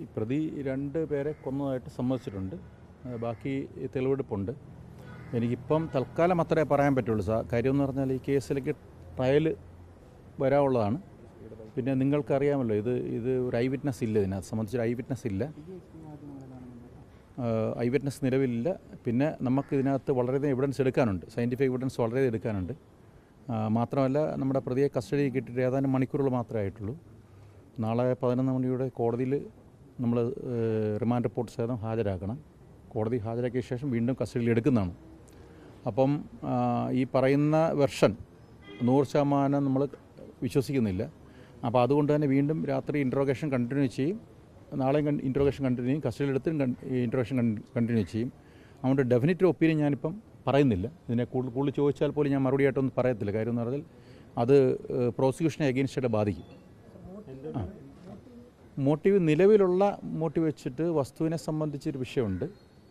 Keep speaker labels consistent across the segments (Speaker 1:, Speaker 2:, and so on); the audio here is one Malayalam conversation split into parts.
Speaker 1: ഈ പ്രതി 2 പേരെ കൊന്നതായിട്ട് സമ്മതിച്ചിട്ടുണ്ട്. ബാക്കി തെളിവെടുപ്പുണ്ട്. എനിക്കിപ്പം തൽക്കാലം അത്രേ പറയാൻ പറ്റുള്ളൂ സാർ. കാര്യമെന്ന് പറഞ്ഞാൽ ഈ കേസിലേക്ക് ട്രയൽ വരാനുള്ളതാണ്. പിന്നെ നിങ്ങൾക്കറിയാമല്ലോ, ഇത് ഒരു ഐ വിറ്റ്നസ് ഇല്ല, ഇതിനകത്ത് സംബന്ധിച്ചൊരു ഐ വിറ്റ്നസ് ഇല്ല, ഐ വിറ്റ്നസ് നിലവിലില്ല. പിന്നെ നമുക്ക് ഇതിനകത്ത് വളരെയധികം എവിഡൻസ് എടുക്കാനുണ്ട്, സയൻറ്റിഫിക് എവിഡൻസ് വളരെ എടുക്കാനുണ്ട്. മാത്രമല്ല, നമ്മുടെ പ്രതിയെ കസ്റ്റഡിയിൽ കിട്ടിയിട്ട് ഏതാനും മണിക്കൂറുകൾ മാത്രമേ ആയിട്ടുള്ളൂ. നാളെ 11 മണിയോടെ കോടതിയിൽ നമ്മൾ റിമാൻഡ് റിപ്പോർട്ട് സഹിതം ഹാജരാക്കണം. കോടതി ഹാജരാക്കിയ ശേഷം വീണ്ടും കസ്റ്റഡിയിൽ എടുക്കുന്നതാണ്. അപ്പം ഈ പറയുന്ന വെർഷൻ 100% നമ്മൾ വിശ്വസിക്കുന്നില്ല. അപ്പോൾ അതുകൊണ്ട് തന്നെ വീണ്ടും രാത്രി ഇൻട്രോഗേഷൻ കണ്ടിന്യൂ ചെയ്യും. നാളെയും ഇൻട്രോഗേഷൻ കണ്ടിന്യൂ ചെയ്യും, കസ്റ്റഡിയിലെടുത്തും ഇൻട്രോഗേഷൻ കണ്ടിന്യൂ ചെയ്യും. അതുകൊണ്ട് ഡെഫിനറ്റീവ് ഒപ്പീനിയൻ ഞാനിപ്പം പറയുന്നില്ല. ഇതിനെ കൂടുതൽ ചോദിച്ചാൽ പോലും ഞാൻ മറുപടിയായിട്ടൊന്നും പറയത്തില്ല. കാര്യം എന്ന് പറഞ്ഞാൽ അത് പ്രോസിക്യൂഷനെ അഗെയിൻസ്റ്റായിട്ട് ബാധിക്കും. മോട്ടീവ്, നിലവിലുള്ള മോട്ടീവ് വെച്ചിട്ട് വസ്തുവിനെ സംബന്ധിച്ചൊരു വിഷയമുണ്ട്.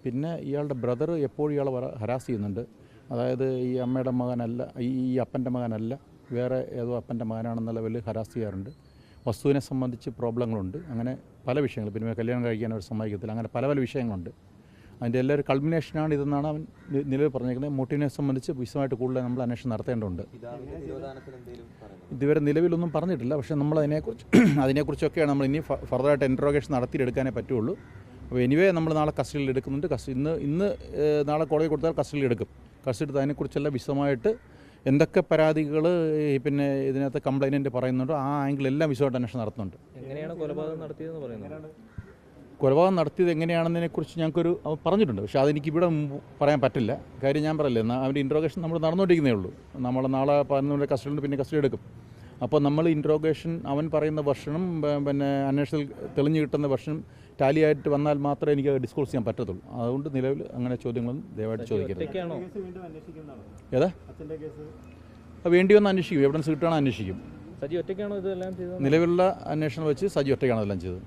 Speaker 1: പിന്നെ ഇയാളുടെ ബ്രദർ എപ്പോഴും ഇയാളെ ഹരാസ് ചെയ്യുന്നുണ്ട്. അതായത് ഈ അമ്മയുടെ മകനല്ല, ഈ അപ്പൻ്റെ മകനല്ല, വേറെ ഏതോ അപ്പൻ്റെ മകനാണെന്ന ലെവലിൽ ഹരാസ് ചെയ്യാറുണ്ട്. വസ്തുവിനെ സംബന്ധിച്ച് പ്രോബ്ലങ്ങളുണ്ട്. അങ്ങനെ പല വിഷയങ്ങൾ, പിന്നെ കല്യാണം കഴിക്കാൻ അവർ സമ്മതിക്കത്തില്ല, അങ്ങനെ പല വിഷയങ്ങളുണ്ട്. അതിൻ്റെ എല്ലാ ഒരു കൾമിനേഷനാണ് ഇതെന്നാണ് അവൻ നിലവിൽ പറഞ്ഞേക്കുന്നത്. മോട്ടീവിനെ സംബന്ധിച്ച് വിശദമായിട്ട് കൂടുതൽ നമ്മൾ അന്വേഷണം നടത്തേണ്ടതുണ്ട്. ഇതുവരെ നിലവിലൊന്നും പറഞ്ഞിട്ടില്ല. പക്ഷേ നമ്മൾ അതിനെക്കുറിച്ചൊക്കെയാണ് നമ്മൾ ഇനി ഫർദറായിട്ട് ഇൻട്രോഗേഷൻ നടത്തിയെടുക്കാനേ പറ്റുള്ളൂ. അപ്പോൾ എനിവേ നമ്മൾ നാളെ കസ്റ്റഡിയിൽ എടുക്കുന്നുണ്ട്. ഇന്ന് നാളെ കോടതി കൊടുത്താൽ കസ്റ്റഡിയിൽ എടുക്കും. കസ്റ്റഡി എടുത്ത് അതിനെക്കുറിച്ചെല്ലാം വിശദമായിട്ട് എന്തൊക്കെ പരാതികൾ പിന്നെ ഇതിനകത്ത് കംപ്ലൈൻറ്റ് പറയുന്നുണ്ടോ ആ ആംഗിളെല്ലാം വിശദമായിട്ട് അന്വേഷണം നടത്തുന്നുണ്ട്.
Speaker 2: എങ്ങനെയാണ് കൊലപാതകം നടത്തിയതെന്ന് പറയുന്നത്?
Speaker 1: കൊലപാതകം നടത്തിയത് എങ്ങനെയാണെന്നതിനെക്കുറിച്ച് ഞങ്ങൾക്കൊരു പറഞ്ഞിട്ടുണ്ട്. പക്ഷേ അതെനിക്ക് ഇവിടെ പറയാൻ പറ്റില്ല. കാര്യം ഞാൻ പറയില്ലേ, അവൻ്റെ ഇൻട്രോഗേഷൻ നമ്മൾ നടന്നുകൊണ്ടിരിക്കുന്നേ ഉള്ളൂ. നമ്മൾ നാളെ 11 കസ്റ്റഡിയിൽ പിന്നെ കസ്റ്റഡി എടുക്കും. അപ്പോൾ നമ്മൾ ഇൻട്രോഗേഷൻ അവൻ പറയുന്ന വെർഷനും പിന്നെ അന്വേഷണത്തിൽ തെളിഞ്ഞു കിട്ടുന്ന വെർഷനും ടാലിയായിട്ട് വന്നാൽ മാത്രമേ എനിക്ക് ഡിസ്കോഴ്സ് ചെയ്യാൻ പറ്റത്തുള്ളൂ. അതുകൊണ്ട് നിലവിൽ അങ്ങനെ ചോദ്യങ്ങളൊന്നും ദയവായിട്ട് ചോദിക്കരുത്. ഏതാ വേണ്ടി വന്ന് അന്വേഷിക്കും, എവിഡൻസ് കിട്ടുകയാണോ അന്വേഷിക്കും.
Speaker 2: സജി ഒറ്റയ്ക്കാണോ ഇതെല്ലാം ചെയ്തത്?
Speaker 1: നിലവിലുള്ള അന്വേഷണം വെച്ച് സജി ഒറ്റയ്ക്കാണ് ഇതെല്ലാം ചെയ്തത്.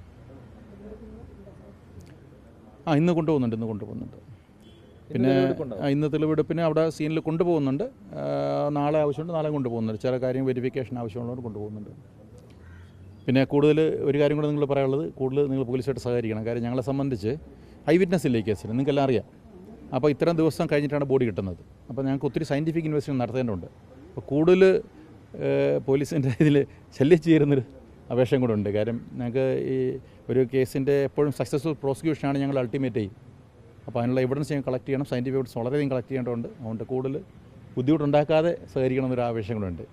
Speaker 1: ഇന്ന് കൊണ്ടുപോകുന്നുണ്ട്. പിന്നെ ഇന്ന് തെളിവെടുപ്പിന് അവിടെ സീനിൽ കൊണ്ടുപോകുന്നുണ്ട്. നാളെ ആവശ്യമുണ്ട്, നാളെ കൊണ്ടുപോകുന്നുണ്ട്. ചില കാര്യം വെരിഫിക്കേഷൻ ആവശ്യമുള്ളവർ കൊണ്ടുപോകുന്നുണ്ട്. പിന്നെ കൂടുതൽ ഒരു കാര്യം കൂടെ നിങ്ങൾ പറയാനുള്ളത്, കൂടുതൽ നിങ്ങൾ പോലീസായിട്ട് സഹകരിക്കണം. കാര്യം ഞങ്ങളെ സംബന്ധിച്ച് ഐ വിറ്റ്നസ് ഇല്ല ഈ കേസിന്, നിങ്ങൾക്കെല്ലാം അറിയാം. അപ്പോൾ ഇത്രയും ദിവസം കഴിഞ്ഞിട്ടാണ് ബോഡി കിട്ടുന്നത്. അപ്പോൾ ഞങ്ങൾക്ക് ഒത്തിരി സയൻറ്റിഫിക് ഇൻവെസ്റ്റിഗേഷൻ നടത്തേണ്ടതുണ്ട്. അപ്പോൾ കൂടുതൽ പോലീസിൻ്റെ ഇതിൽ ശല്യം ചേരുന്നൊരു അപേക്ഷയും കൂടെ ഉണ്ട്. കാര്യം ഞങ്ങൾക്ക് ഈ ഒരു കേസിൻ്റെ എപ്പോഴും സക്സസ്ഫുൾ പ്രോസിക്യൂഷനാണ് ഞങ്ങൾ അൾട്ടിമേറ്റ് ചെയ്യും. അപ്പോൾ അതിനുള്ള എവിഡൻസ് ഞങ്ങൾ കളക്ട് ചെയ്യണം, സയൻറ്റിഫിക് എവിഡൻസ് വളരെയധികം കളക്ട് ചെയ്യേണ്ടതുണ്ട്. അതുകൊണ്ട് കൂടുതൽ ബുദ്ധിമുട്ടുണ്ടാക്കാതെ സഹകരിക്കണം എന്നൊരു ആവശ്യം കൂടെ ഉണ്ട്.